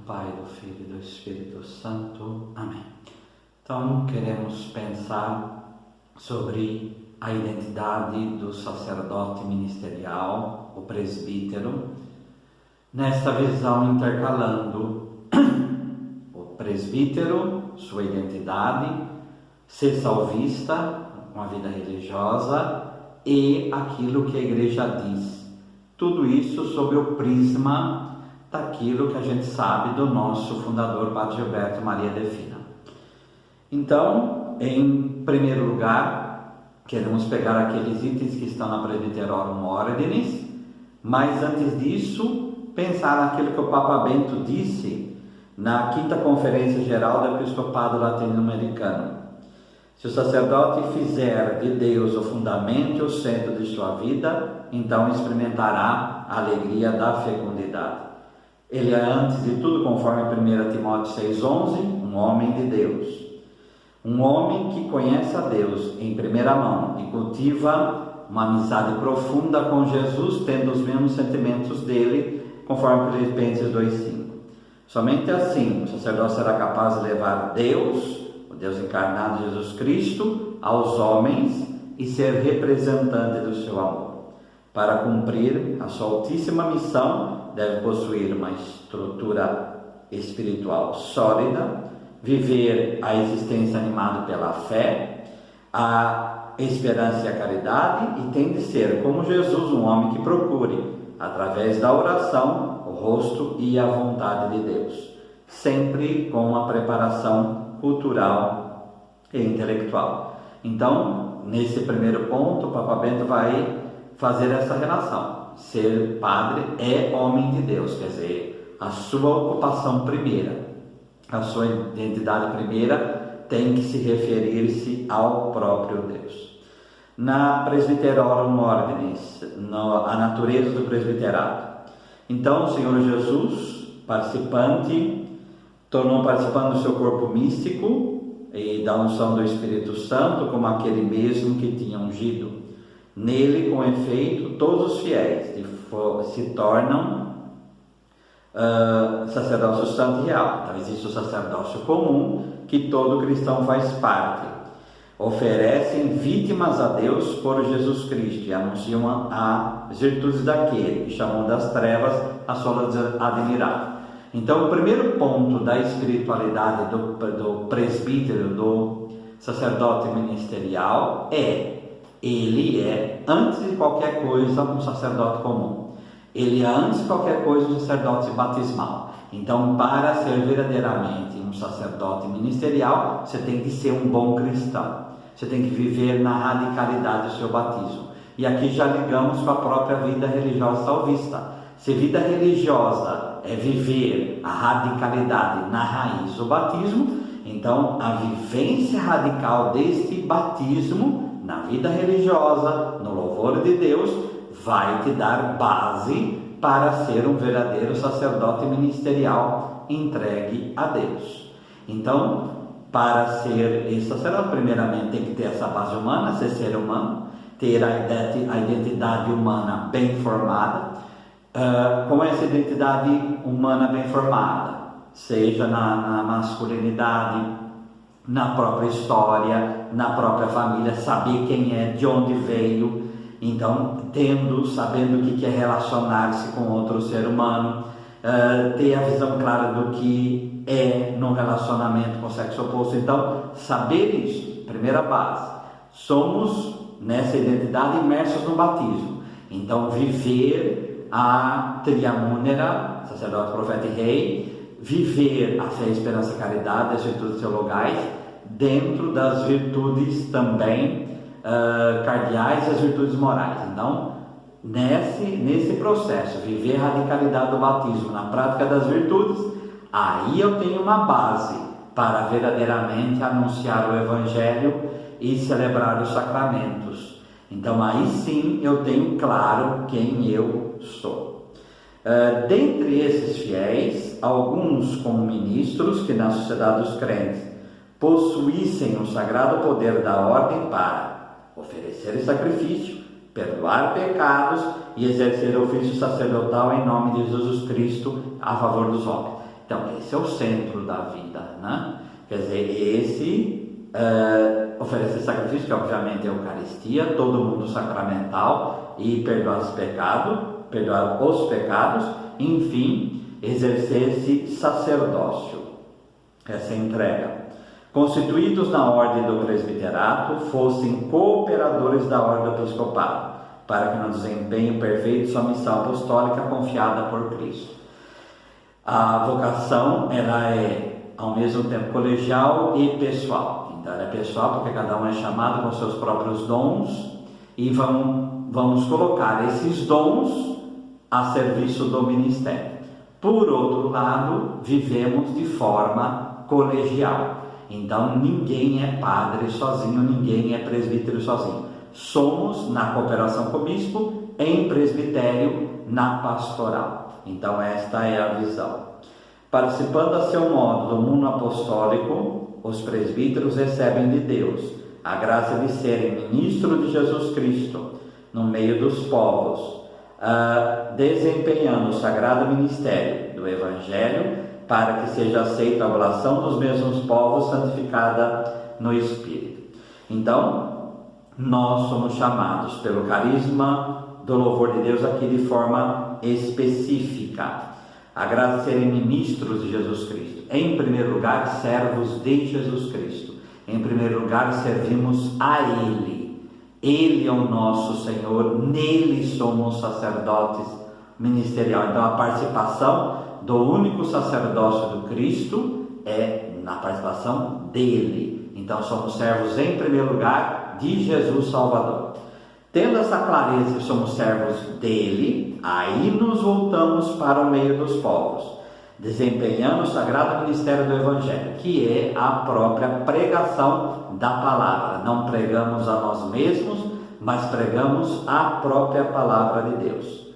Pai, do Filho e do Espírito Santo. Amém. Então, queremos pensar sobre a identidade do sacerdote ministerial, o presbítero, nesta visão intercalando o presbítero, sua identidade, ser salvista, uma vida religiosa, e aquilo que a igreja diz. Tudo isso sob o prisma daquilo que a gente sabe do nosso fundador, Padre Gilberto Maria Delfina. Então, em primeiro lugar, queremos pegar aqueles itens que estão na Presbyterorum Ordinis, mas antes disso, pensar naquilo que o Papa Bento disse na 5ª Conferência Geral do Episcopado Latino-Americano. Se o sacerdote fizer de Deus o fundamento e o centro de sua vida, então experimentará a alegria da fecundidade. Ele é, antes de tudo, conforme 1 Timóteo 6,11, um homem de Deus. Um homem que conhece a Deus em primeira mão e cultiva uma amizade profunda com Jesus, tendo os mesmos sentimentos dele, conforme Filipenses 2,5. Somente assim o sacerdote será capaz de levar Deus, o Deus encarnado Jesus Cristo, aos homens e ser representante do seu amor. Para cumprir a sua altíssima missão, deve possuir uma estrutura espiritual sólida, viver a existência animada pela fé, a esperança e a caridade, e tem de ser, como Jesus, um homem que procure, através da oração, o rosto e a vontade de Deus, sempre com uma preparação cultural e intelectual. Então, nesse primeiro ponto, o Papa Bento vai fazer essa relação. Ser padre é homem de Deus, quer dizer, a sua ocupação primeira, a sua identidade primeira tem que se referir-se ao próprio Deus. Na Presbyterorum Ordinis, a natureza do presbiterato. Então, o Senhor Jesus, tornou participante do seu corpo místico e da unção do Espírito Santo, como aquele mesmo que tinha ungido. Nele, com efeito, todos os fiéis se tornam sacerdócio santo e real. Então, existe o sacerdócio comum, que todo cristão faz parte. Oferecem vítimas a Deus por Jesus Cristo e anunciam as virtudes daquele que chamou das trevas a sua luz admirável. Então, o primeiro ponto da espiritualidade do presbítero, do sacerdote ministerial, ele é, antes de qualquer coisa, um sacerdote comum. Ele é, antes de qualquer coisa, um sacerdote batismal. Então, para ser verdadeiramente um sacerdote ministerial, você tem que ser um bom cristão. Você tem que viver na radicalidade do seu batismo. E aqui já ligamos com a própria vida religiosa salvista. Se vida religiosa é viver a radicalidade na raiz do batismo, então a vivência radical deste batismo na vida religiosa, no louvor de Deus, vai te dar base para ser um verdadeiro sacerdote ministerial entregue a Deus. Então, para ser esse sacerdote, primeiramente tem que ter essa base humana, ser humano, ter a identidade humana bem formada. Com essa identidade humana bem formada, seja na masculinidade, na própria história, na própria família, saber quem é, de onde veio, então sabendo o que é relacionar-se com outro ser humano, ter a visão clara do que é no relacionamento com o sexo oposto. Então, saber isso, primeira base. Somos nessa identidade imersos no batismo. Então, viver a triamúnera, sacerdote, profeta e rei, viver a fé, esperança e caridade, as virtudes teologais, dentro das virtudes também cardeais e as virtudes morais. Então, nesse processo, viver a radicalidade do batismo na prática das virtudes, aí eu tenho uma base para verdadeiramente anunciar o Evangelho e celebrar os sacramentos. Então, aí sim eu tenho claro quem eu sou. Dentre esses fiéis, alguns como ministros que na sociedade dos crentes possuíssem o sagrado poder da ordem para oferecer sacrifício, perdoar pecados e exercer o ofício sacerdotal em nome de Jesus Cristo a favor dos homens. Então, esse é o centro da vida, né? Quer dizer, esse oferecer sacrifício, que obviamente é a Eucaristia, todo mundo sacramental, e perdoar os pecados, enfim, exercer esse sacerdócio, essa entrega. Constituídos na ordem do presbiterato, fossem cooperadores da ordem do episcopado, para que no desempenho perfeito sua missão apostólica confiada por Cristo. A vocação, ela é ao mesmo tempo colegial e pessoal. Então ela é pessoal porque cada um é chamado com seus próprios dons, e vamos colocar esses dons a serviço do ministério. Por outro lado, vivemos de forma colegial. Então ninguém é padre sozinho, ninguém é presbítero sozinho. Somos na cooperação com o bispo, em presbitério, na pastoral. Então esta é a visão. Participando a seu modo do mundo apostólico, os presbíteros recebem de Deus a graça de serem ministros de Jesus Cristo no meio dos povos, desempenhando o sagrado ministério do Evangelho, para que seja aceita a oblação dos mesmos povos, santificada no Espírito. Então, nós somos chamados pelo carisma do louvor de Deus aqui de forma específica. A graça de serem ministros de Jesus Cristo. Em primeiro lugar, servos de Jesus Cristo. Em primeiro lugar, servimos a Ele. Ele é o nosso Senhor, nele somos sacerdotes ministerial. Então, a participação do único sacerdócio do Cristo é na participação dele. Então, somos servos em primeiro lugar de Jesus Salvador. Tendo essa clareza que somos servos dele, aí nos voltamos para o meio dos povos, desempenhando o sagrado ministério do Evangelho, que é a própria pregação da palavra. Não pregamos a nós mesmos, mas pregamos a própria palavra de Deus.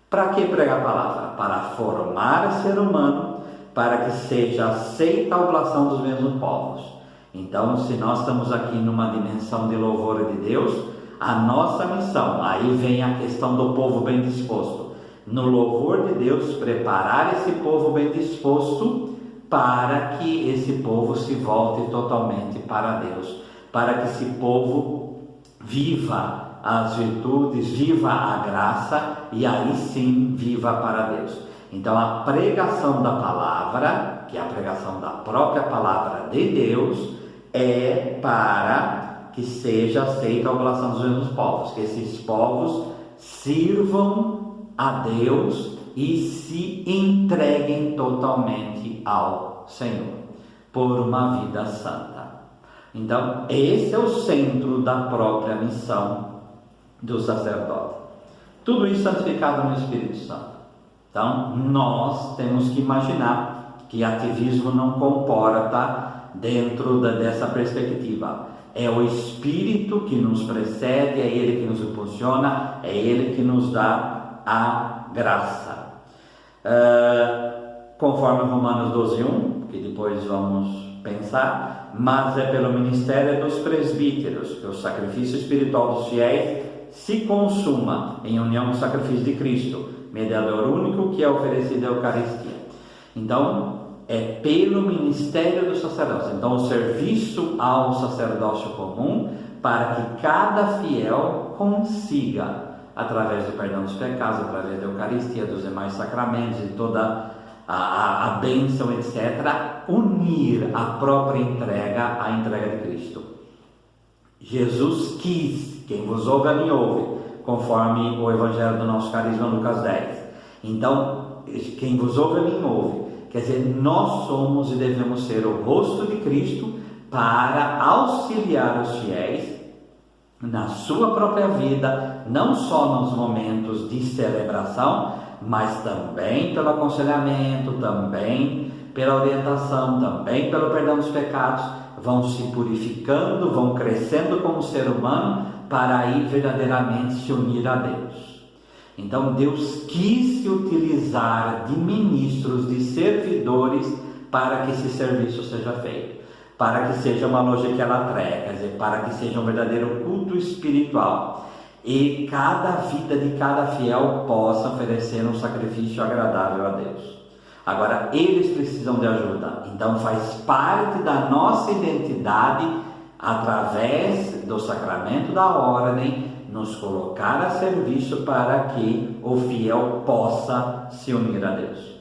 Para que pregar a palavra? Para formar o ser humano, para que seja aceita a oblação dos mesmos povos. Então, se nós estamos aqui numa dimensão de louvor de Deus, a nossa missão, aí vem a questão do povo bem disposto. No louvor de Deus, preparar esse povo bem disposto para que esse povo se volte totalmente para Deus, para que esse povo viva as virtudes, viva a graça e aí sim viva para Deus. Então a pregação da palavra, que é a pregação da própria palavra de Deus, é para que seja aceita a oblação dos mesmos povos, que esses povos sirvam a Deus e se entreguem totalmente ao Senhor, por uma vida santa. Então, esse é o centro da própria missão do sacerdote. Tudo isso santificado no Espírito Santo. Então, nós temos que imaginar que ativismo não comporta dentro dessa perspectiva. É o Espírito que nos precede, é Ele que nos impulsiona, é Ele que nos dá a graça. Conforme Romanos 12:1, que depois vamos pensar, mas é pelo ministério dos presbíteros que o sacrifício espiritual dos fiéis se consuma em união com o sacrifício de Cristo, mediador único que é oferecido a Eucaristia. Então, é pelo ministério do sacerdócio. Então, o serviço ao sacerdócio comum, para que cada fiel consiga, através do perdão dos pecados, através da Eucaristia, dos demais sacramentos e toda a bênção, etc., unir a própria entrega à entrega de Cristo. Jesus quis, quem vos ouve a mim ouve, conforme o Evangelho do nosso carisma, Lucas 10. Então, quem vos ouve a mim ouve. Quer dizer, nós somos e devemos ser o rosto de Cristo para auxiliar os fiéis na sua própria vida, não só nos momentos de celebração, mas também pelo aconselhamento, também pela orientação, também pelo perdão dos pecados. Vão se purificando, vão crescendo como ser humano para aí verdadeiramente se unir a Deus. Então Deus quis se utilizar de ministros, de servidores, para que esse serviço seja feito, para que seja uma logiquelatré, quer dizer, para que seja um verdadeiro culto espiritual, e cada vida de cada fiel possa oferecer um sacrifício agradável a Deus. Agora, eles precisam de ajuda. Então, faz parte da nossa identidade, através do sacramento da ordem, nos colocar a serviço para que o fiel possa se unir a Deus.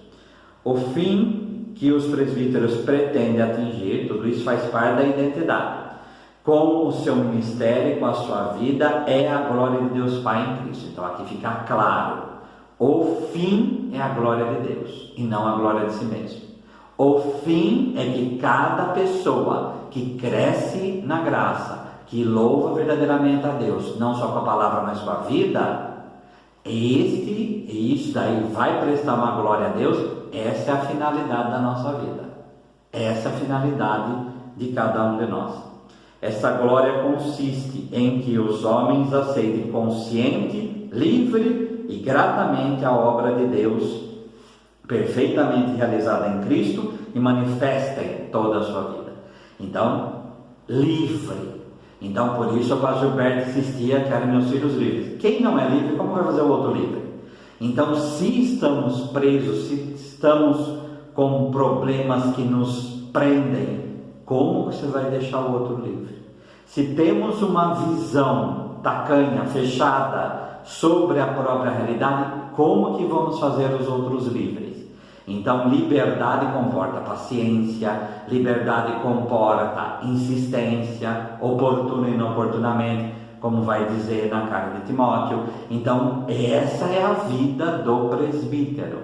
O fim que os presbíteros pretendem atingir, tudo isso faz parte da identidade. Com o seu ministério, com a sua vida, é a glória de Deus Pai em Cristo. Então aqui fica claro, o fim é a glória de Deus e não a glória de si mesmo. O fim é que cada pessoa que cresce na graça, que louva verdadeiramente a Deus, não só com a palavra, mas com a vida, isso daí vai prestar uma glória a Deus. Essa é a finalidade da nossa vida. Essa é a finalidade de cada um de nós. Essa glória consiste em que os homens aceitem consciente, livre e gratamente a obra de Deus, perfeitamente realizada em Cristo, e manifestem toda a sua vida. Então, livre. Então, por isso o Padre Gilberto insistia que eram meus filhos livres. Quem não é livre, como vai fazer o outro livre? Então, se estamos presos, se estamos com problemas que nos prendem, como você vai deixar o outro livre? Se temos uma visão tacanha, fechada sobre a própria realidade, como que vamos fazer os outros livres? Então, liberdade comporta paciência, liberdade comporta insistência, oportuno e inoportunamente, como vai dizer na carta de Timóteo. Então, essa é a vida do presbítero.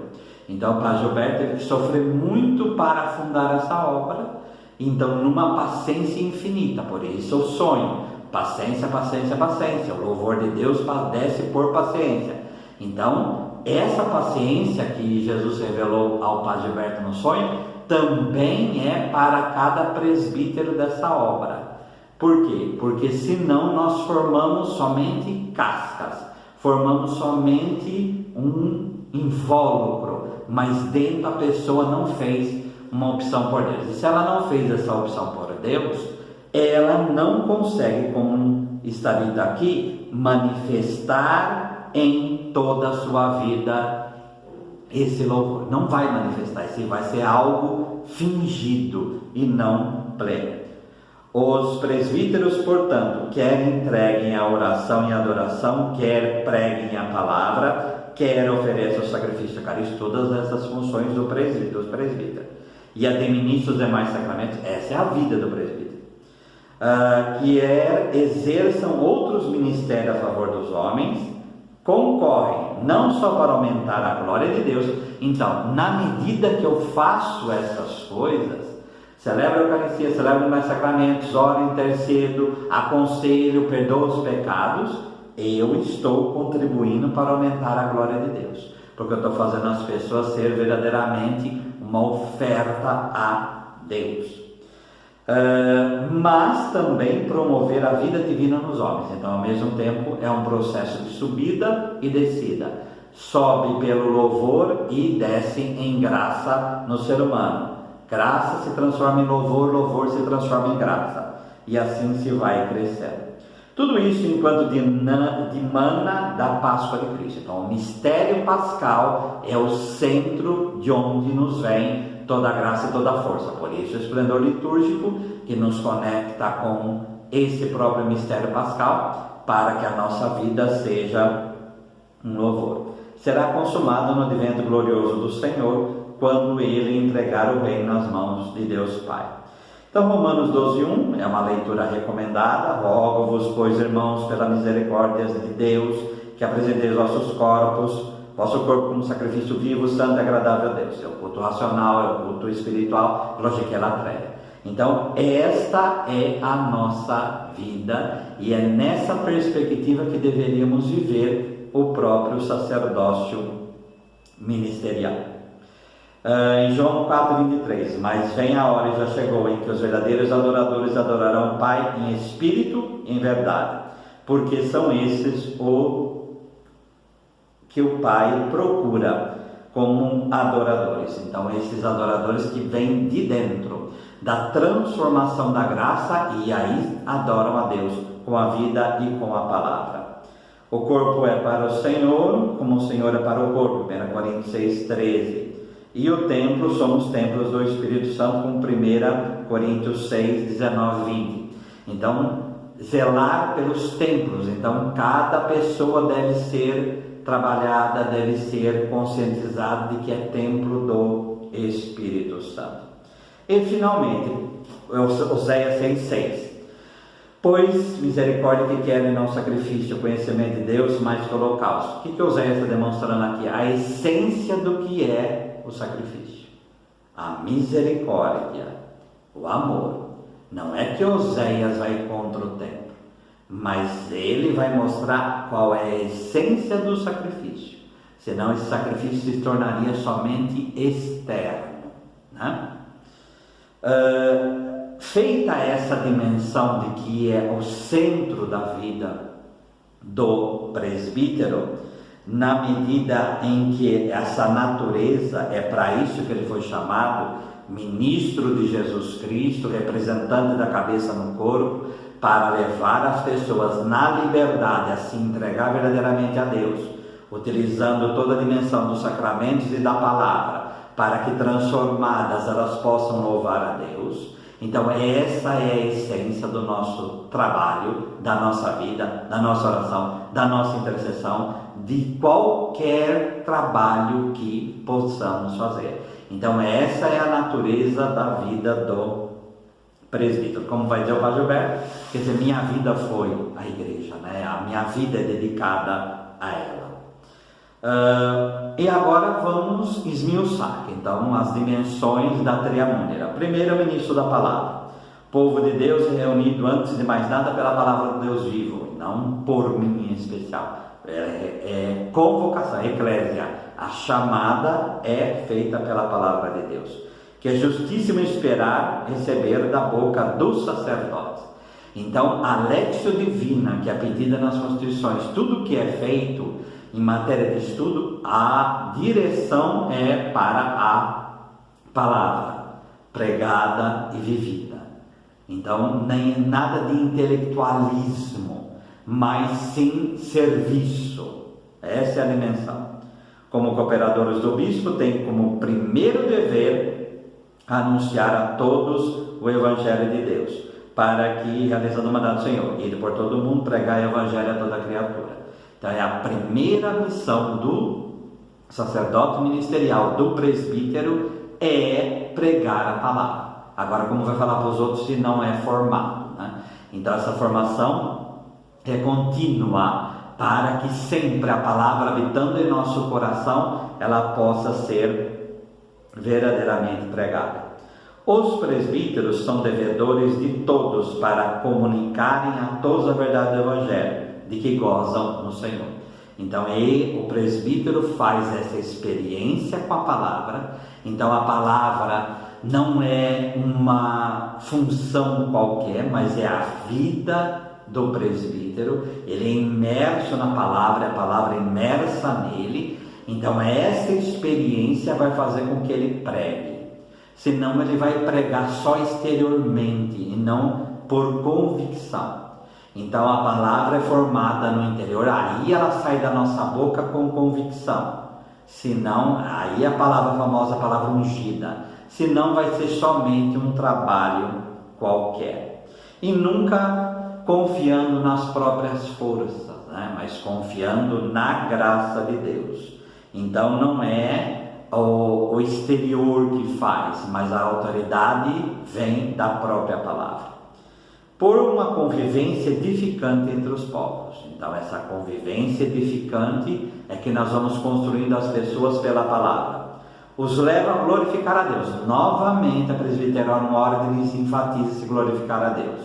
Então, o Padre Gilberto teve que sofrer muito para fundar essa obra, então, numa paciência infinita. Por isso, o sonho, paciência, paciência, paciência. O louvor de Deus padece por paciência. Então, essa paciência que Jesus revelou ao Padre Gilberto no sonho, também é para cada presbítero dessa obra. Por quê? Porque senão nós formamos somente cascas, formamos somente um invólucro, mas dentro a pessoa não fez uma opção por Deus. E se ela não fez essa opção por Deus, ela não consegue, como está dito aqui, manifestar em toda a sua vida esse louvor. Não vai manifestar, esse vai ser algo fingido e não pleno. Os presbíteros, portanto, quer entreguem a oração e a adoração, quer preguem a palavra, quer ofereçam o sacrifício eucarístico, todas essas funções do presbítero, dos presbíteros. E administram os demais sacramentos, essa é a vida do presbítero. Que exerçam outros ministérios a favor dos homens, concorrem não só para aumentar a glória de Deus. Então, na medida que eu faço essas coisas, celebro a Eucaristia, celebro os demais sacramentos, oro, intercedo, aconselho, perdoo os pecados, eu estou contribuindo para aumentar a glória de Deus, porque eu estou fazendo as pessoas ser verdadeiramente uma oferta a Deus. Mas também promover a vida divina nos homens. Então, ao mesmo tempo, é um processo de subida e descida. Sobe pelo louvor e desce em graça no ser humano. Graça se transforma em louvor, louvor se transforma em graça. E assim se vai crescendo. Tudo isso enquanto dimana da Páscoa de Cristo. Então, o mistério pascal é o centro de onde nos vem toda a graça e toda a força. Por isso, o esplendor litúrgico que nos conecta com esse próprio mistério pascal, para que a nossa vida seja um louvor. Será consumado no advento glorioso do Senhor, quando Ele entregar o reino nas mãos de Deus Pai. Então, Romanos 12:1 é uma leitura recomendada. Rogo-vos, pois, irmãos, pela misericórdia de Deus, que apresenteis vossos corpos, vosso corpo como sacrifício vivo, santo e agradável a Deus. É o culto racional, é o culto espiritual, lógico que é latréia. Então, esta é a nossa vida, e é nessa perspectiva que deveríamos viver o próprio sacerdócio ministerial. Em João 4:23, mas vem a hora e já chegou em que os verdadeiros adoradores adorarão o Pai em espírito e em verdade, porque são esses que o Pai procura como adoradores. Então, esses adoradores que vêm de dentro da transformação da graça, e aí adoram a Deus com a vida e com a palavra. O corpo é para o Senhor, como o Senhor é para o corpo, 1 Coríntios 6:13. E o templo somos templos do Espírito Santo, com 1 Coríntios 6, 19 e 20. Então, zelar pelos templos. Então, cada pessoa deve ser trabalhada, deve ser conscientizada de que é templo do Espírito Santo. E, finalmente, Oséias 6,6. Pois misericórdia que querem não sacrifício, conhecimento de Deus, mais que o holocausto. O que Oséias está demonstrando aqui? A essência do que é o sacrifício. A misericórdia, o amor. Não é que Oséias vai contra o templo, mas ele vai mostrar qual é a essência do sacrifício. Senão esse sacrifício se tornaria somente externo, né? Feita essa dimensão de que é o centro da vida do presbítero, na medida em que essa natureza, é para isso que ele foi chamado ministro de Jesus Cristo, representante da cabeça no corpo, para levar as pessoas na liberdade a se entregar verdadeiramente a Deus, utilizando toda a dimensão dos sacramentos e da palavra, para que transformadas elas possam louvar a Deus. Então essa é a essência do nosso trabalho, da nossa vida, da nossa oração, da nossa intercessão, de qualquer trabalho que possamos fazer. Então essa é a natureza da vida do presbítero. Como vai dizer o Padre Gilberto, quer dizer, minha vida foi a igreja, né? A minha vida é dedicada a ela. E agora vamos esmiuçar, então, as dimensões da triamúnera. Primeiro, o ministro da palavra. O povo de Deus é reunido, antes de mais nada, pela palavra do Deus vivo, não por mim em especial. É convocação, eclésia. A chamada é feita pela palavra de Deus, que é justíssimo esperar receber da boca dos sacerdotes. Então, a lexio divina, que é pedida nas constituições, tudo que é feito em matéria de estudo, a direção é para a palavra pregada e vivida. Então, nem nada de intelectualismo, mas sim serviço. Essa é a dimensão. Como cooperadores do bispo, tem como primeiro dever anunciar a todos o Evangelho de Deus, para que, realizando o mandato do Senhor, ir por todo o mundo, pregar o Evangelho a toda criatura. Então é a primeira missão do sacerdote ministerial, do presbítero, é pregar a palavra. Agora, como vai falar para os outros se não é formado, né? Então essa formação é contínua, para que sempre a palavra, habitando em nosso coração, ela possa ser verdadeiramente pregada. Os presbíteros são devedores de todos para comunicarem a todos a verdade do Evangelho, de que gozam no Senhor. Então o presbítero faz essa experiência com a palavra. Então a palavra não é uma função qualquer, mas é a vida do presbítero. Ele é imerso na palavra, a palavra é imersa nele. Então essa experiência vai fazer com que ele pregue. Senão ele vai pregar só exteriormente e não por convicção. Então a palavra é formada no interior, aí ela sai da nossa boca com convicção. Senão, aí a palavra famosa, a palavra ungida. Senão vai ser somente um trabalho qualquer. E nunca confiando nas próprias forças, né? Mas confiando na graça de Deus. Então não é o exterior que faz, mas a autoridade vem da própria palavra. Por uma convivência edificante entre os povos. Então essa convivência edificante é que nós vamos construindo as pessoas pela palavra. Os leva a glorificar a Deus. Novamente a presbiteral ordem lhes enfatiza se glorificar a Deus,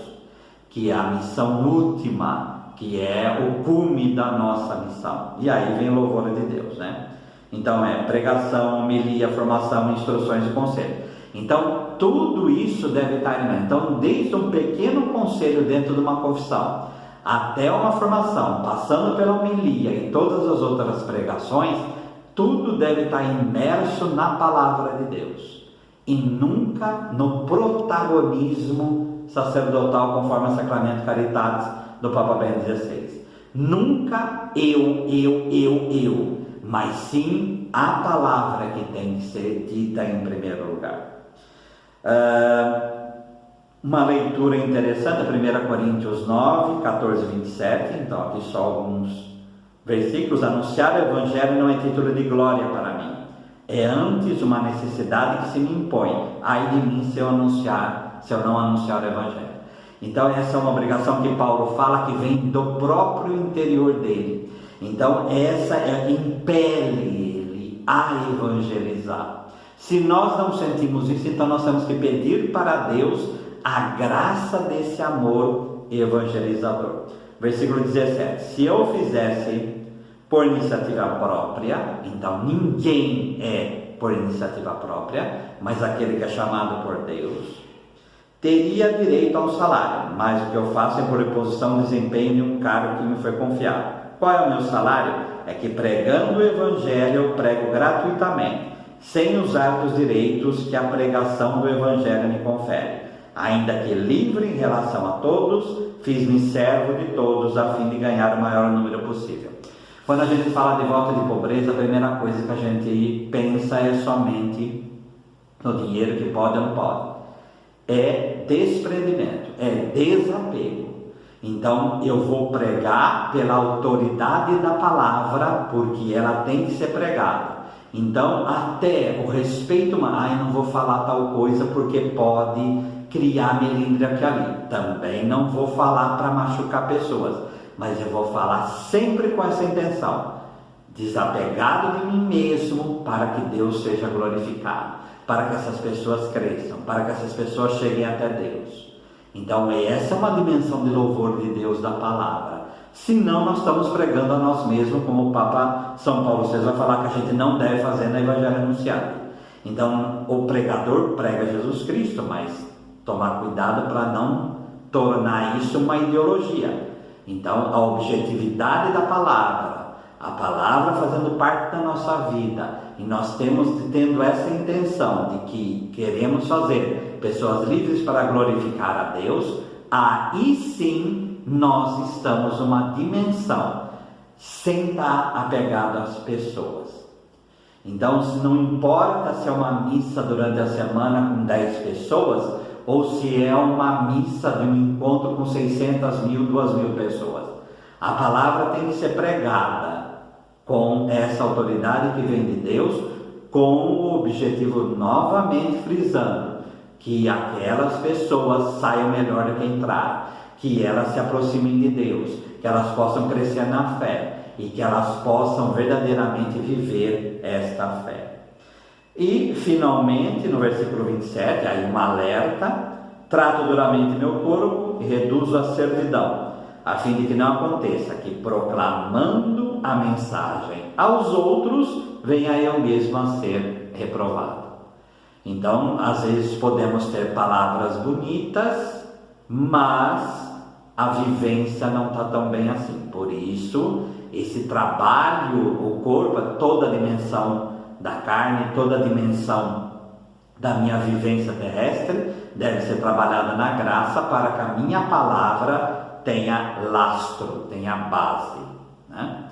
que é a missão última, que é o cume da nossa missão. E aí vem o louvor de Deus, né? Então é pregação, homilia, formação, instruções e conselho. Então tudo isso deve estar em. Então, desde um pequeno conselho dentro de uma confissão até uma formação, passando pela homilia e todas as outras pregações, tudo deve estar imerso na palavra de Deus e nunca no protagonismo sacerdotal, conforme o Sacramento Caritatis do Papa Bento XVI. Nunca eu, mas sim a palavra que tem que ser dita em primeiro lugar. Uma leitura interessante, 1 Coríntios 9, 14 e 27, então aqui só alguns versículos. Anunciar o Evangelho não é título de glória para mim, é antes uma necessidade que se me impõe. Ai de mim se eu não anunciar o Evangelho. Então essa é uma obrigação que Paulo fala que vem do próprio interior dele. Então essa impele ele a evangelizar. Se nós não sentimos isso, então nós temos que pedir para Deus a graça desse amor evangelizador. Versículo 17: se eu fizesse por iniciativa própria, então ninguém é por iniciativa própria, mas aquele que é chamado por Deus, teria direito ao salário, mas o que eu faço é por imposição, desempenho de um cargo que me foi confiado. Qual é o meu salário? É que pregando o Evangelho eu prego gratuitamente, sem usar dos direitos que a pregação do Evangelho me confere. Ainda que livre em relação a todos, fiz-me servo de todos a fim de ganhar o maior número possível. Quando a gente fala de volta de pobreza, a primeira coisa que a gente pensa é somente no dinheiro que pode ou não pode. É desprendimento, é desapego. Então eu vou pregar pela autoridade da palavra, porque ela tem que ser pregada. Então até o respeito, eu não vou falar tal coisa porque pode criar melindre aqui ali. Também não vou falar para machucar pessoas, mas eu vou falar sempre com essa intenção, desapegado de mim mesmo, para que Deus seja glorificado, para que essas pessoas cresçam, para que essas pessoas cheguem até Deus. Então essa é uma dimensão de louvor de Deus da palavra. Senão nós estamos pregando a nós mesmos, como o Papa São Paulo VI vai falar que a gente não deve fazer na Evangelho Anunciado. Então o pregador prega Jesus Cristo, mas tomar cuidado para não tornar isso uma ideologia. Então a objetividade da palavra, a palavra fazendo parte da nossa vida, e nós tendo essa intenção de que queremos fazer pessoas livres para glorificar a Deus, aí sim nós estamos numa dimensão sem estar apegado às pessoas. Então não importa se é uma missa durante a semana com 10 pessoas, ou se é uma missa de um encontro com 600 mil, 2 mil pessoas. A palavra tem que ser pregada com essa autoridade que vem de Deus, com o objetivo, novamente frisando, que aquelas pessoas saiam melhor do que entraram, que elas se aproximem de Deus, que elas possam crescer na fé e que elas possam verdadeiramente viver esta fé. E finalmente no versículo 27, aí um alerta: trato duramente meu corpo e reduzo a servidão, a fim de que não aconteça que, proclamando a mensagem aos outros, venha eu mesmo a ser reprovado. Então às vezes podemos ter palavras bonitas, mas a vivência não está tão bem assim. Por isso esse trabalho, o corpo, toda a dimensão da carne, toda a dimensão da minha vivência terrestre deve ser trabalhada na graça, para que a minha palavra tenha lastro, tenha base, né?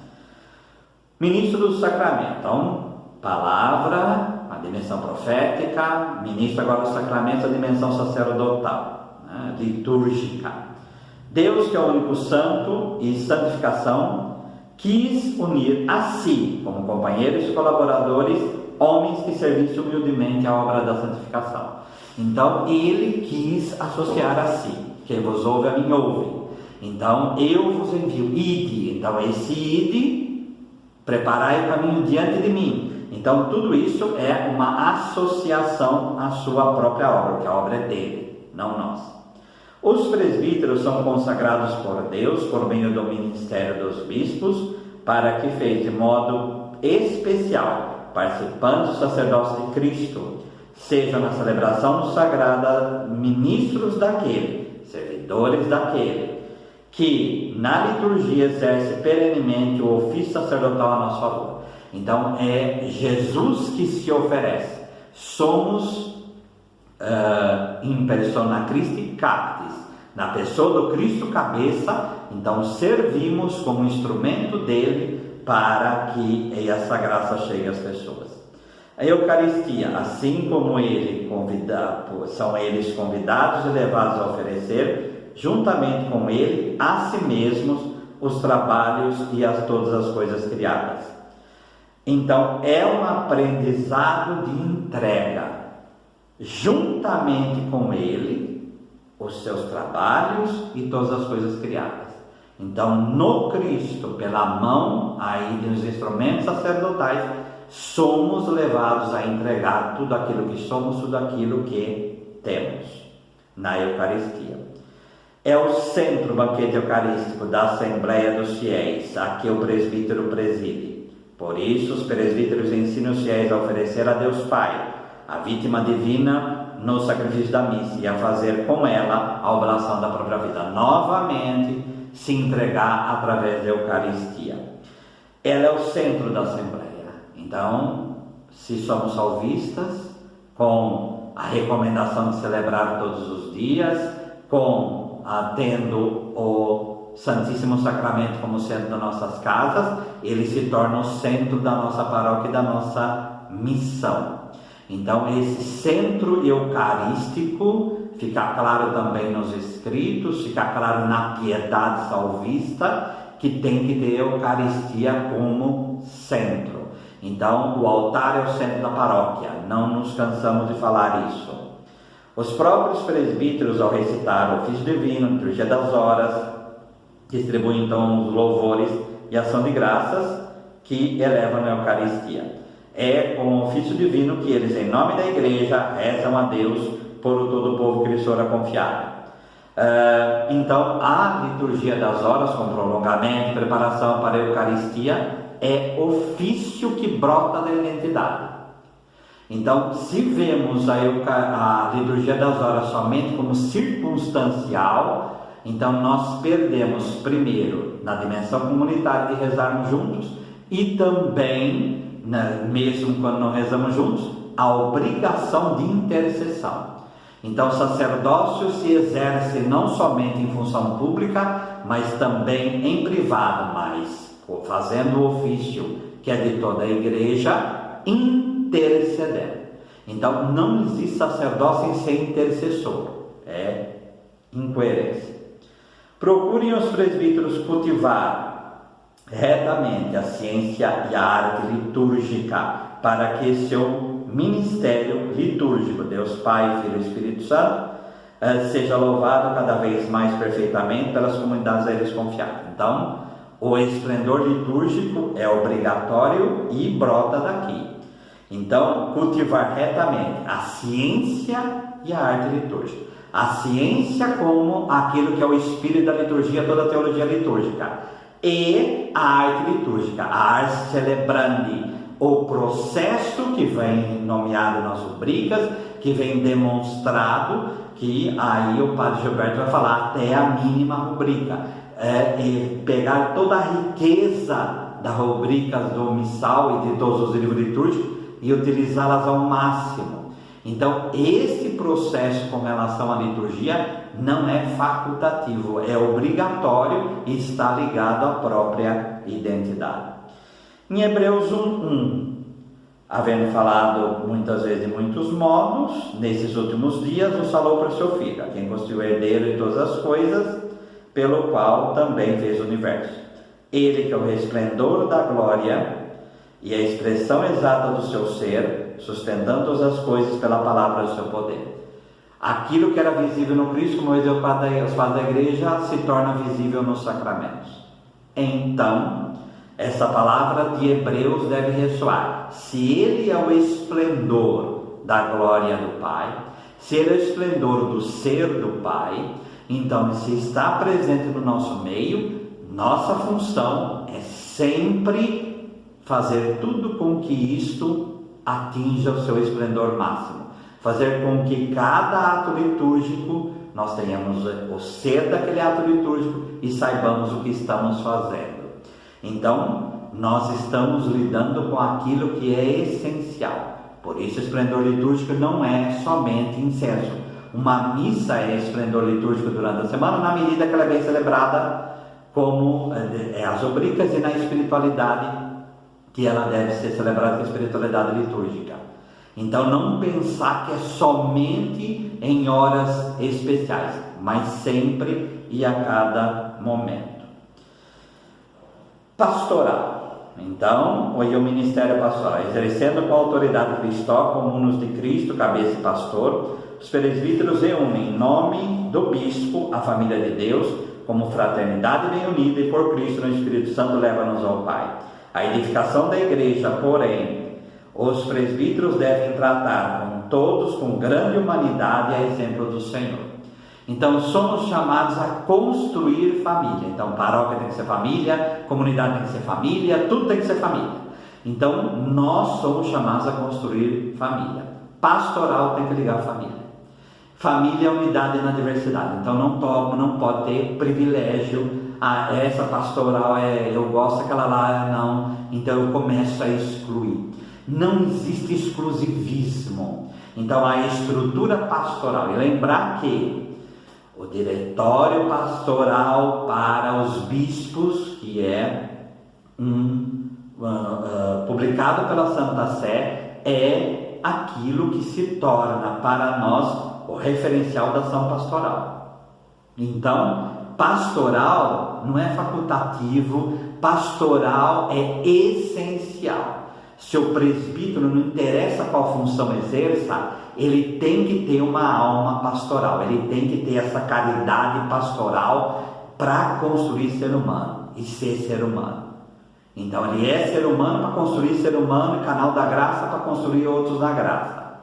Ministro do sacramento. Então, palavra, a dimensão profética. Ministro agora do sacramento, a dimensão sacerdotal, né? Litúrgica. Deus, que é o único santo e santificação, quis unir a si, como companheiros e colaboradores, homens que servissem humildemente à obra da santificação. Então ele quis associar a si. Quem vos ouve, a mim ouve. Então eu vos envio, ide. Então esse ide, preparai o caminho diante de mim. Então tudo isso é uma associação à sua própria obra, porque a obra é dele, não nós. Os presbíteros são consagrados por Deus por meio do ministério dos bispos, para que fez de modo especial, participantes do sacerdócio de Cristo, sejam na celebração do sagrado ministros daquele, servidores daquele, que na liturgia exerce perenemente o ofício sacerdotal a nosso favor. Então é Jesus que se oferece. Somos in persona Christi captis, na pessoa do Cristo cabeça. Então servimos como instrumento dele para que essa graça chegue às pessoas. A Eucaristia, assim como são eles convidados e levados a oferecer, juntamente com ele, a si mesmos, os trabalhos e todas as coisas criadas. Então, é um aprendizado de entrega, juntamente com ele, os seus trabalhos e todas as coisas criadas. Então, no Cristo, pela mão aí dos instrumentos sacerdotais, somos levados a entregar tudo aquilo que somos, tudo aquilo que temos na Eucaristia. É o centro banquete eucarístico da Assembleia dos Fiéis, a que o presbítero preside. Por isso, os presbíteros ensinam os fiéis a oferecer a Deus Pai a vítima divina no sacrifício da missa e a fazer com ela a oblação da própria vida. Novamente, se entregar através da Eucaristia. Ela é o centro da Assembleia. Então, se somos salvistas, com a recomendação de celebrar todos os dias, tendo o Santíssimo Sacramento como centro das nossas casas, ele se torna o centro da nossa paróquia e da nossa missão. Então, esse centro eucarístico fica claro também nos escritos, fica claro na piedade salvista, que tem que ter a Eucaristia como centro. Então, o altar é o centro da paróquia, não nos cansamos de falar isso. Os próprios presbíteros, ao recitar o ofício divino, liturgia das horas, distribuem então os louvores e ação de graças que elevam a Eucaristia. É com o ofício divino que eles, em nome da Igreja, rezam a Deus por todo o povo que lhes fora confiado. Então, a liturgia das horas, com prolongamento, preparação para a Eucaristia, é ofício que brota da identidade. Então, se vemos a liturgia das horas somente como circunstancial, então nós perdemos, primeiro, na dimensão comunitária de rezarmos juntos, e também, mesmo quando não rezamos juntos, a obrigação de intercessão. Então, o sacerdócio se exerce não somente em função pública, mas também em privado, mas fazendo o ofício que é de toda a Igreja, intercedendo. Então, não existe sacerdócio sem intercessor, é incoerência. Procurem os presbíteros cultivar retamente a ciência e a arte litúrgica, para que seu ministério litúrgico, Deus Pai, Filho e Espírito Santo, seja louvado cada vez mais perfeitamente pelas comunidades a eles confiadas. Então, o esplendor litúrgico é obrigatório e brota daqui. Então, cultivar retamente a ciência e a arte litúrgica. A ciência como aquilo que é o espírito da liturgia, toda a teologia litúrgica. E a arte litúrgica, a arte celebrandi, o processo que vem nomeado nas rubricas, que vem demonstrado, que aí o Padre Gilberto vai falar até a mínima rubrica. E pegar toda a riqueza das rubricas do missal e de todos os livros litúrgicos e utilizá-las ao máximo. Então, esse processo com relação à liturgia não é facultativo, é obrigatório e está ligado à própria identidade. Em Hebreus 1:1, havendo falado muitas vezes de muitos modos, nesses últimos dias nos falou para o seu Filho, a quem constituiu herdeiro de todas as coisas, pelo qual também fez o universo. Ele que é o resplendor da glória e a expressão exata do seu ser, sustentando todas as coisas pela palavra do seu poder. Aquilo que era visível no Cristo, como diz os padres da Igreja, se torna visível nos sacramentos. Então, essa palavra de Hebreus deve ressoar. Se ele é o esplendor da glória do Pai, se ele é o esplendor do ser do Pai, então, se está presente no nosso meio, nossa função é sempre fazer tudo com que isto atinja o seu esplendor máximo. Fazer com que cada ato litúrgico nós tenhamos o ser daquele ato litúrgico e saibamos o que estamos fazendo. Então, nós estamos lidando com aquilo que é essencial. Por isso, o esplendor litúrgico não é somente incenso. Uma missa é esplendor litúrgico durante a semana, na medida que ela é bem celebrada como as rubricas e na espiritualidade, que ela deve ser celebrada com a espiritualidade litúrgica. Então, não pensar que é somente em horas especiais, mas sempre e a cada momento. Pastoral. Então, hoje o ministério pastoral, exercendo com a autoridade cristã, comunos de Cristo, cabeça e pastor, os presbíteros reúnem em nome do bispo a família de Deus, como fraternidade bem unida, e por Cristo no Espírito Santo leva-nos ao Pai. A edificação da igreja, porém, os presbíteros devem tratar com todos com grande humanidade, a exemplo do Senhor. Então, somos chamados a construir família. Então, paróquia tem que ser família, comunidade tem que ser família, tudo tem que ser família. Então, nós somos chamados a construir família. Pastoral tem que ligar a família. Família é unidade na diversidade. Então, não pode ter privilégio. Essa pastoral eu gosto, aquela lá não. Então, eu começo a excluir. Não existe exclusivismo. Então, a estrutura pastoral. E lembrar que o diretório pastoral para os bispos, que é publicado pela Santa Sé, é aquilo que se torna para nós o referencial da ação pastoral. Então, pastoral não é facultativo, pastoral é essencial. Se o presbítero, não interessa qual função exerça, ele tem que ter uma alma pastoral, ele tem que ter essa caridade pastoral para construir ser humano e ser ser humano. Então ele é ser humano para construir ser humano, e canal da graça para construir outros da graça.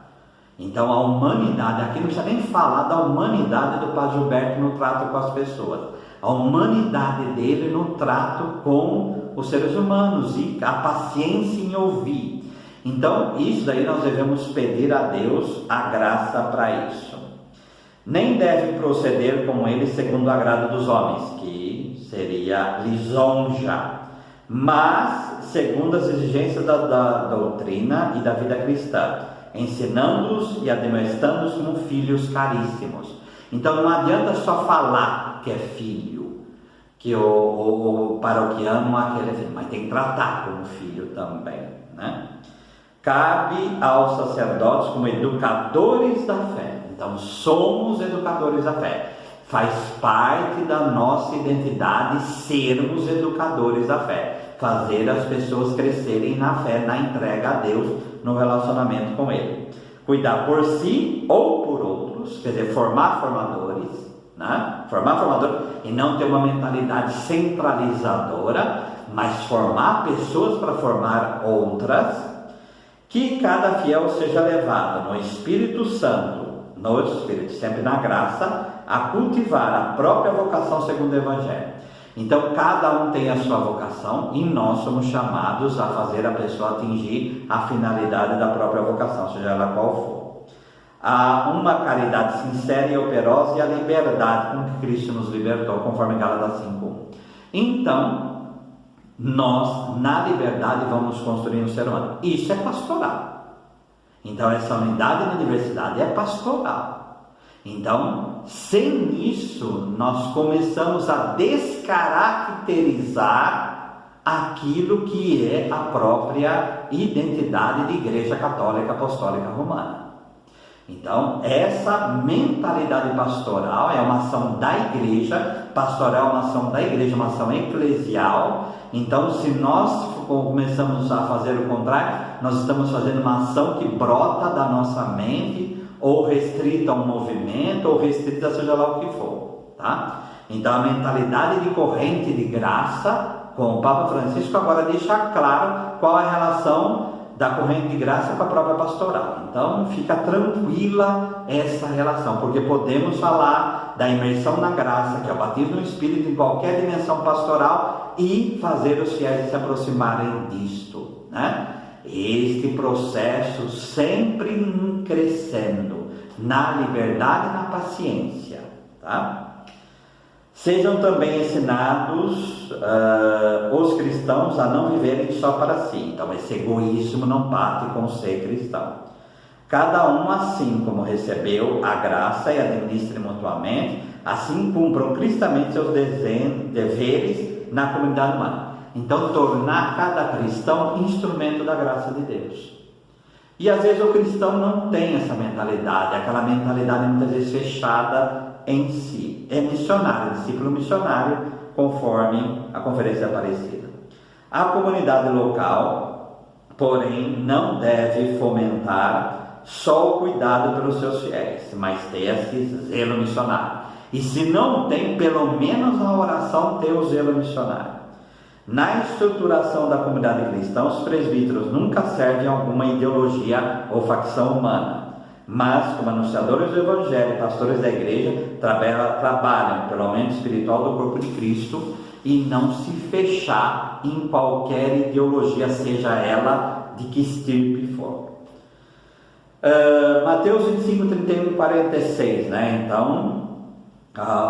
Então a humanidade, aqui não precisa nem falar da humanidade do Padre Gilberto no trato com as pessoas, a humanidade dele no trato com os seres humanos e a paciência em ouvir. Então, isso daí nós devemos pedir a Deus a graça para isso. Nem deve proceder com ele segundo o agrado dos homens, que seria lisonja, mas segundo as exigências da doutrina e da vida cristã, ensinando-os e admoestando-os como filhos caríssimos. Então, não adianta só falar que é filho, que o paroquiano não é aquele filho, mas tem que tratar como filho também, né? Cabe aos sacerdotes como educadores da fé. Então, somos educadores da fé. Faz parte da nossa identidade sermos educadores da fé. Fazer as pessoas crescerem na fé, na entrega a Deus, no relacionamento com Ele. Cuidar por si ou por outros, quer dizer, formar formadores, né? Formar formadores e não ter uma mentalidade centralizadora, mas formar pessoas para formar outras. Que cada fiel seja levado no Espírito Santo, sempre na graça, a cultivar a própria vocação segundo o Evangelho. Então, cada um tem a sua vocação e nós somos chamados a fazer a pessoa atingir a finalidade da própria vocação, seja ela qual for. Há uma caridade sincera e operosa e a liberdade com que Cristo nos libertou, conforme Gálatas 5:1. Então, nós, na liberdade, vamos construir um ser humano. Isso é pastoral. Então, essa unidade na diversidade é pastoral. Então, sem isso, nós começamos a descaracterizar aquilo que é a própria identidade de Igreja Católica Apostólica Romana. Então, essa mentalidade pastoral é uma ação da igreja, pastoral é uma ação da igreja, uma ação eclesial. Então, se nós começamos a fazer o contrário, nós estamos fazendo uma ação que brota da nossa mente, ou restrita a um movimento, ou restrita seja lá o que for, tá? Então, a mentalidade de corrente de graça, com o Papa Francisco agora deixa claro qual é a relação da corrente de graça com a própria pastoral. Então, fica tranquila essa relação, porque podemos falar da imersão na graça, que é o batismo no Espírito em qualquer dimensão pastoral, e fazer os fiéis se aproximarem disto, né? Este processo sempre crescendo na liberdade e na paciência, tá? Sejam também ensinados os cristãos a não viverem só para si. Então, esse egoísmo não parte com o ser cristão. Cada um, assim como recebeu a graça, e administre mutuamente, assim cumpram cristamente seus deveres na comunidade humana. Então, tornar cada cristão instrumento da graça de Deus. E às vezes o cristão não tem essa mentalidade, aquela mentalidade muitas vezes fechada em si. É missionário, discípulo missionário, conforme a Conferência Aparecida. A comunidade local, porém, não deve fomentar só o cuidado pelos seus fiéis, mas ter esse zelo missionário. E se não tem, pelo menos na oração ter o zelo missionário. Na estruturação da comunidade cristã, os presbíteros nunca servem a alguma ideologia ou facção humana, mas como anunciadores do Evangelho e pastores da igreja, trabalham pelo aumento espiritual do corpo de Cristo e não se fechar em qualquer ideologia, seja ela de que estirpe for. Mateus 25, 31 e 46, né? Então,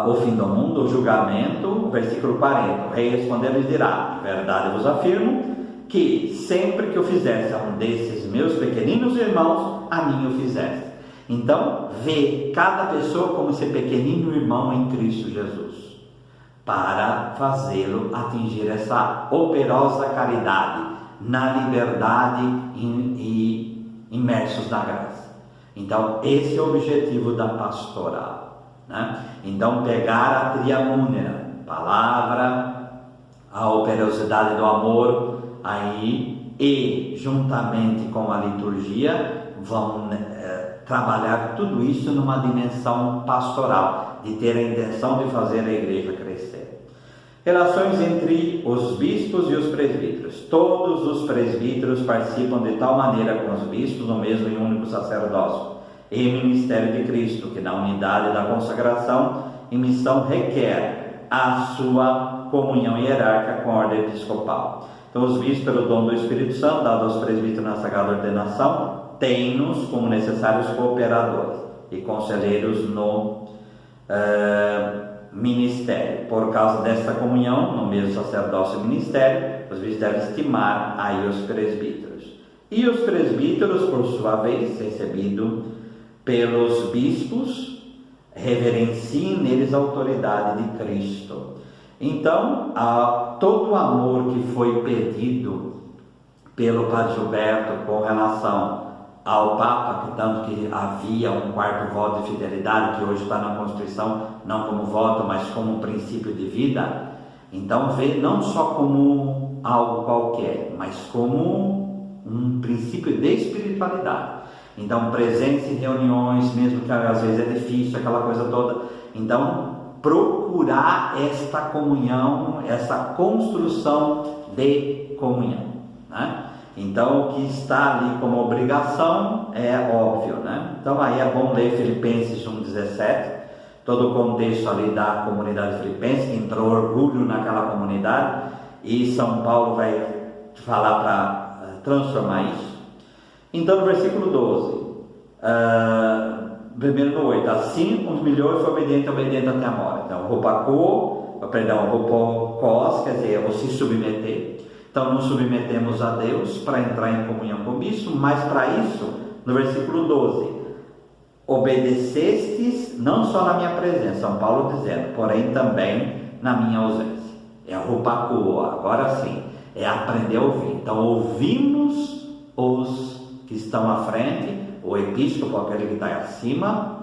o fim do mundo, o julgamento, versículo 40, o rei respondendo lhes dirá: de verdade vos afirmo que sempre que eu fizesse a um desses meus pequeninos irmãos, a mim o fizesse. Então, vê cada pessoa como esse pequenino irmão em Cristo Jesus, para fazê-lo atingir essa operosa caridade, na liberdade e imersos na graça. Então, esse é o objetivo da pastoral. Né? Então, pegar a triamúnera, palavra, a operosidade do amor, aí, e juntamente com a liturgia, vão trabalhar tudo isso numa dimensão pastoral, de ter a intenção de fazer a igreja crescer. Relações entre os bispos e os presbíteros. Todos os presbíteros participam de tal maneira com os bispos no mesmo e único sacerdócio e ministério de Cristo, que na unidade da consagração e missão requer a sua comunhão hierárquica com a ordem episcopal. Então, os bispos, pelo dom do Espírito Santo, dado aos presbíteros na sagrada ordenação, têm-nos como necessários cooperadores e conselheiros no ministério. Por causa desta comunhão, no mesmo sacerdócio e ministério, os bispos devem estimar aí os presbíteros. E os presbíteros, por sua vez, recebido pelos bispos, reverenciem neles a autoridade de Cristo. Então, todo o amor que foi pedido pelo Padre Gilberto com relação ao Papa, que tanto que havia um quarto voto de fidelidade, que hoje está na Constituição, não como voto, mas como um princípio de vida. Então, vê não só como algo qualquer, mas como um princípio de espiritualidade. Então, presença em reuniões, mesmo que às vezes é difícil, aquela coisa toda. Então, procurar esta comunhão, essa construção de comunhão, né? Então, o que está ali como obrigação é óbvio, né? Então, aí é bom ler Filipenses 1,17, todo o contexto ali da comunidade filipense, que entrou orgulho naquela comunidade, e São Paulo vai falar para transformar isso. Então, no versículo 12, primeiro no 8, assim os melhores foi obediente até a morte. Então, rupakos, quer dizer, ou se submeter. Então, nos submetemos a Deus para entrar em comunhão com isso, mas para isso, no versículo 12, obedecestes não só na minha presença, São Paulo dizendo, porém também na minha ausência. É o rupako, agora sim, é aprender a ouvir. Então, ouvimos os que estão à frente, o episcopo, aquele que está acima,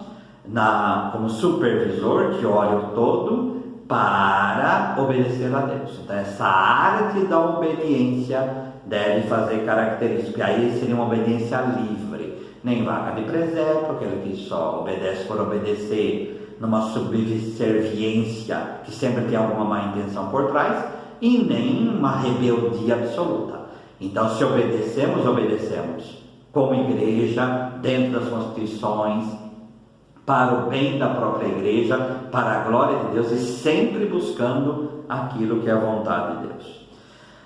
como supervisor, que olha o todo, para obedecer a Deus. Então, essa arte da obediência deve fazer características. E aí seria uma obediência livre, nem vaca de presépio, aquele que só obedece por obedecer, numa subserviência que sempre tem alguma má intenção por trás, e nem uma rebeldia absoluta. Então, se obedecemos como igreja, dentro das constituições, para o bem da própria igreja, para a glória de Deus, e sempre buscando aquilo que é a vontade de Deus.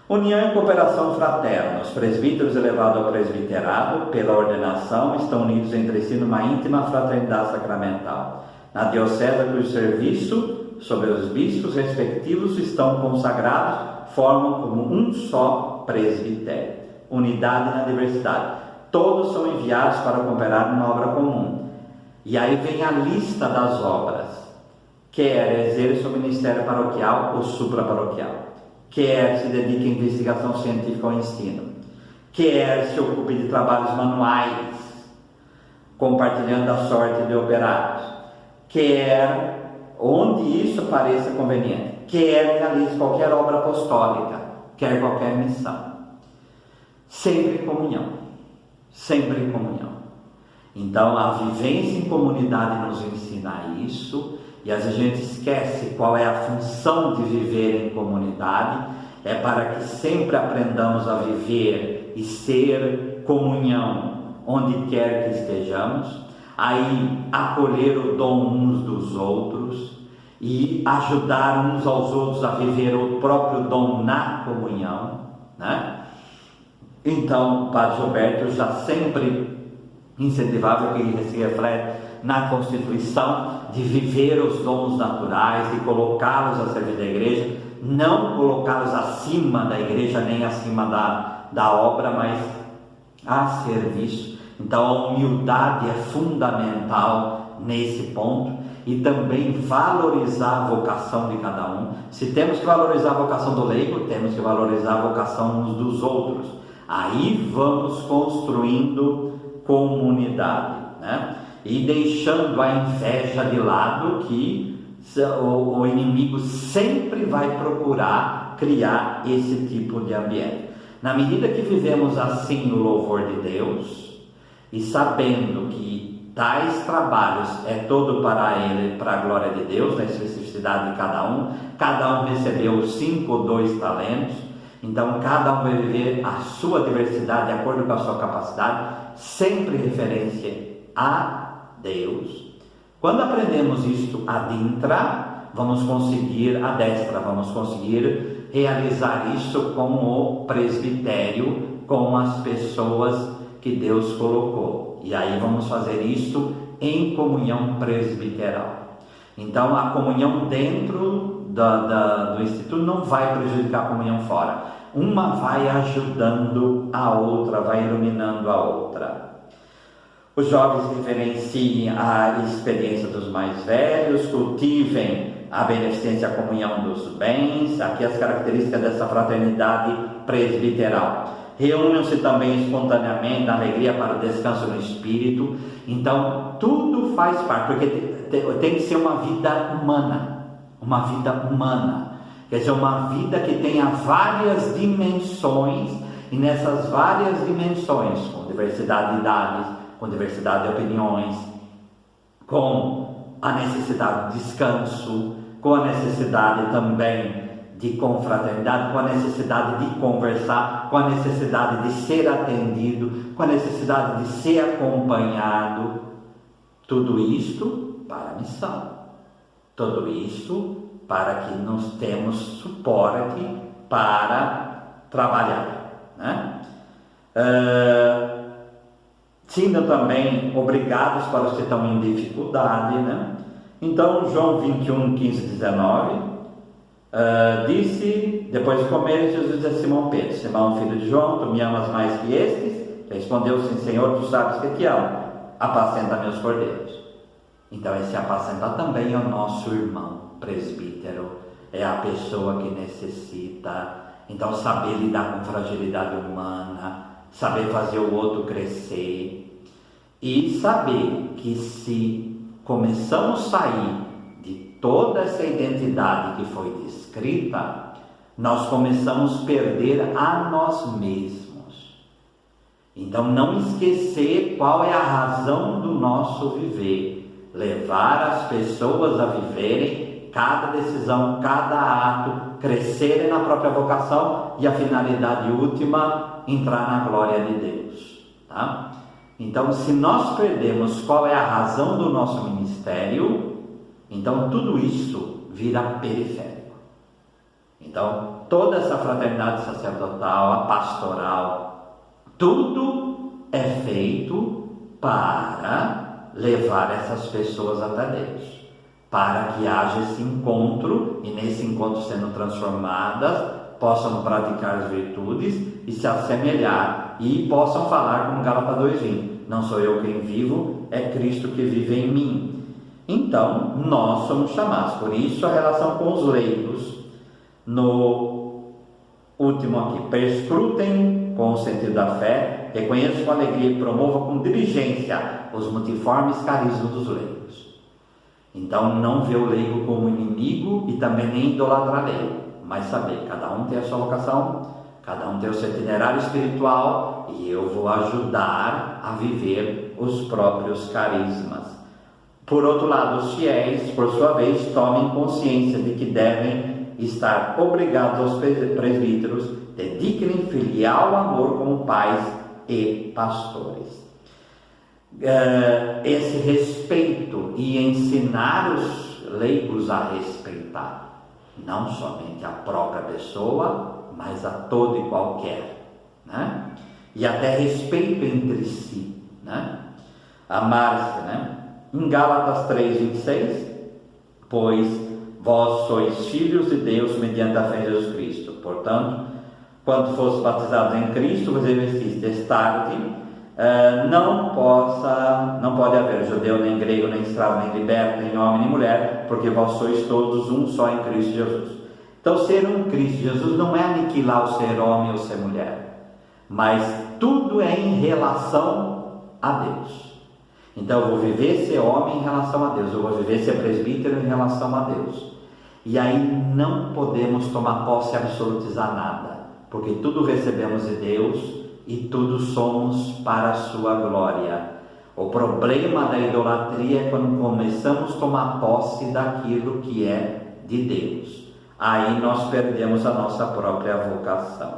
União e cooperação fraterna. Os presbíteros elevados ao presbiterado, pela ordenação, estão unidos entre si numa íntima fraternidade sacramental. Na diocese cujo serviço, sobre os bispos respectivos, estão consagrados, formam como um só presbitério. Unidade na diversidade. todos são enviados para cooperar numa obra comum. E aí vem a lista das obras. Quer exerça o ministério paroquial ou supraparoquial, quer se dedique à investigação científica ou ensino, quer se ocupe de trabalhos manuais, compartilhando a sorte de operários, quer, onde isso pareça conveniente, quer realize qualquer obra apostólica, quer qualquer missão, sempre em comunhão, sempre em comunhão. Então a vivência em comunidade nos ensina isso, e às vezes a gente esquece qual é a função de viver em comunidade. É para que sempre aprendamos a viver e ser comunhão onde quer que estejamos, aí acolher o dom uns dos outros e ajudar uns aos outros a viver o próprio dom na comunhão, né? Então o Padre Gilberto já sempre incentivava, que se reflete na Constituição, de viver os dons naturais, de colocá-los a serviço da igreja, não colocá-los acima da igreja, nem acima da obra, mas a serviço. Então a humildade é fundamental nesse ponto, e também valorizar a vocação de cada um. Se temos que valorizar a vocação do leigo, temos que valorizar a vocação uns dos outros. Aí vamos construindo comunidade, né? E deixando a inveja de lado, que o inimigo sempre vai procurar criar esse tipo de ambiente. Na medida que vivemos assim o louvor de Deus, e sabendo que tais trabalhos é todo para Ele, para a glória de Deus, na especificidade de cada um recebeu 5 ou 2 talentos, então cada um vai viver a sua diversidade de acordo com a sua capacidade, sempre referência a Deus. Quando aprendemos isto adentrar, vamos conseguir realizar isso com o presbitério, com as pessoas que Deus colocou. E aí vamos fazer isto em comunhão presbiteral. Então a comunhão dentro do Instituto não vai prejudicar a comunhão fora. Uma vai ajudando a outra, vai iluminando a outra. Os jovens referenciem a experiência dos mais velhos, cultivem a beneficência e a comunhão dos bens. Aqui as características dessa fraternidade presbiteral. Reúnam-se também espontaneamente na alegria para o descanso no espírito. Então tudo faz parte, porque tem que ser uma vida humana, quer dizer, uma vida que tenha várias dimensões, e nessas várias dimensões, com diversidade de idades, com diversidade de opiniões, com a necessidade de descanso, com a necessidade também de confraternidade, com a necessidade de conversar, com a necessidade de ser atendido, com a necessidade de ser acompanhado. Tudo isto para a missão, tudo isto para que nós temos suporte para trabalhar, né? Sintam também obrigados para os que estão em dificuldade, né? Então João 21, 15, 19 disse, depois de comer, Jesus disse a Simão Pedro: Simão, filho de João, tu me amas mais que estes? Respondeu: sim, Senhor, tu sabes que te amo, apacenta meus cordeiros. Então esse apacentar também é o nosso irmão presbítero, é a pessoa que necessita. Então saber lidar com fragilidade humana, saber fazer o outro crescer, e saber que se começamos a sair de toda essa identidade que foi descrita, nós começamos a perder a nós mesmos. Então não esquecer qual é a razão do nosso viver, levar as pessoas a viverem cada decisão, cada ato, crescerem na própria vocação, e a finalidade última, entrar na glória de Deus, tá? Então, se nós perdemos qual é a razão do nosso ministério, então tudo isso vira periférico. Então, toda essa fraternidade sacerdotal, a pastoral, tudo é feito para levar essas pessoas até Deus, para que haja esse encontro, e nesse encontro, sendo transformadas, possam praticar as virtudes e se assemelhar e possam falar como Gálatas 2:20, não sou eu quem vivo, é Cristo que vive em mim. Então, nós somos chamados, por isso a relação com os leigos, no último aqui, perscrutem com o sentido da fé, reconheçam com alegria e promovam com diligência os multiformes carismas dos leigos. Então, não vê o leigo como inimigo e também nem idolatrar leigo, mas saber, cada um tem a sua vocação, cada um tem o seu itinerário espiritual e eu vou ajudar a viver os próprios carismas. Por outro lado, os fiéis, por sua vez, tomem consciência de que devem estar obrigados aos presbíteros, dediquem filial amor como pais e pastores. Esse respeito e ensinar os leigos a respeitar, não somente a própria pessoa, mas a todo e qualquer, né? E até respeito entre si, né? Amar-se, né? Em Gálatas 3:26, pois vós sois filhos de Deus mediante a fé em Jesus Cristo. Portanto, quando fosse batizados em Cristo, vos revestis de tarde, não pode haver judeu, nem grego, nem escravo, nem liberto, nem homem, nem mulher, porque vós sois todos um só em Cristo Jesus. Então, ser um Cristo Jesus não é aniquilar o ser homem ou ser mulher, mas tudo é em relação a Deus. Então, eu vou viver ser homem em relação a Deus, eu vou viver ser presbítero em relação a Deus. E aí não podemos tomar posse e absolutizar nada, porque tudo recebemos de Deus e tudo somos para a sua glória. O problema da idolatria é quando começamos a tomar posse daquilo que é de Deus. Aí nós perdemos a nossa própria vocação.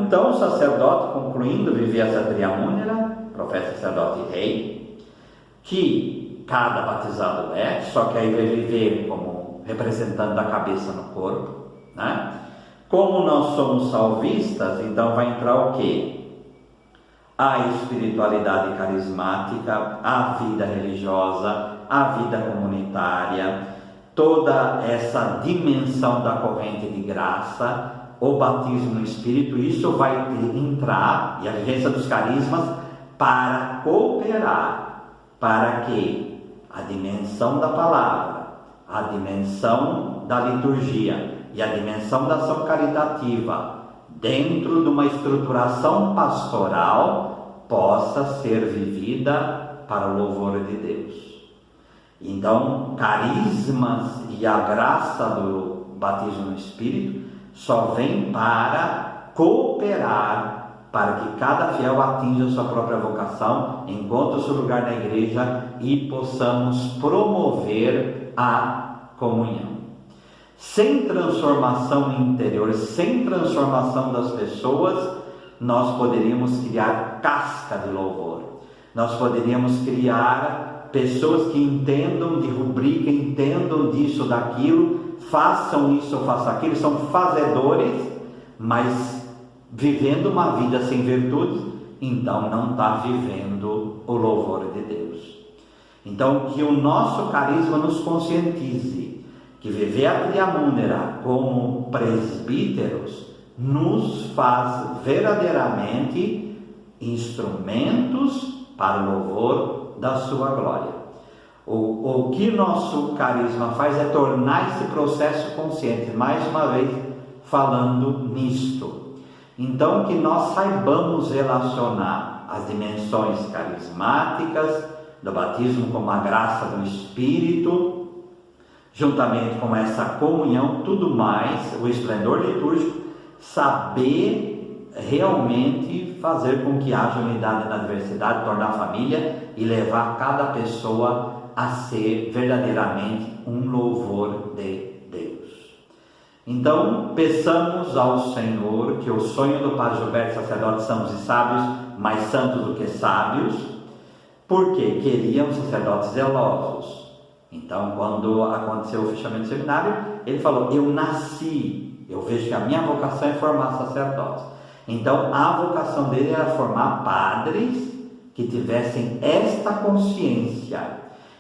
Então o sacerdote, concluindo, vivia essa triamúnera, profeta, sacerdote e rei, que cada batizado é, só que aí vai viver como representante da cabeça no corpo, né? Como nós somos salvistas, então vai entrar o quê? A espiritualidade carismática, a vida religiosa, a vida comunitária, toda essa dimensão da corrente de graça, o batismo no Espírito, isso vai entrar, e a vivência dos carismas, para cooperar, para que a dimensão da palavra, a dimensão da liturgia e a dimensão da ação caritativa, dentro de uma estruturação pastoral, possa ser vivida para o louvor de Deus. Então, carismas e a graça do batismo no Espírito só vem para cooperar para que cada fiel atinja a sua própria vocação, encontre o seu lugar na igreja e possamos promover a comunhão. Sem transformação interior, sem transformação das pessoas, nós poderíamos criar casca de louvor. Nós poderíamos criar pessoas que entendam de rubrica, entendam disso, daquilo, façam isso ou façam aquilo, são fazedores, mas vivendo uma vida sem virtudes, então não está vivendo o louvor de Deus. Então, que o nosso carisma nos conscientize que viver a triamúnera como presbíteros nos faz verdadeiramente instrumentos para o louvor da sua glória. O que nosso carisma faz é tornar esse processo consciente, mais uma vez falando nisto. Então, que nós saibamos relacionar as dimensões carismáticas do batismo com a graça do Espírito, juntamente com essa comunhão, tudo mais, o esplendor litúrgico, saber realmente fazer com que haja unidade na diversidade, tornar família e levar cada pessoa a ser verdadeiramente um louvor de Deus. Então, peçamos ao Senhor que o sonho do Padre Gilberto, sacerdotes santos e sábios, mais santos do que sábios, porque queriam sacerdotes zelosos. Então, quando aconteceu o fechamento do seminário, ele falou: eu nasci, eu vejo que a minha vocação é formar sacerdotes. Então, a vocação dele era formar padres que tivessem esta consciência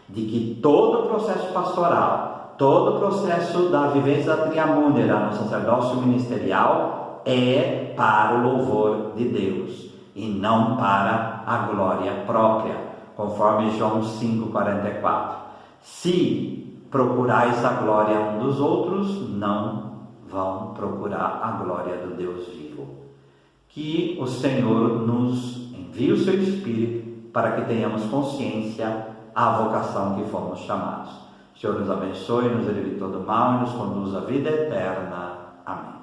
de que todo o processo pastoral, todo o processo da vivência da triamúnera no sacerdócio ministerial é para o louvor de Deus e não para a glória própria, conforme João 5,44. Se procurais a glória um dos outros, não vão procurar a glória do Deus vivo. Que o Senhor nos envie o seu Espírito para que tenhamos consciência à vocação que fomos chamados. O Senhor nos abençoe, nos livre de todo mal e nos conduz à vida eterna. Amém.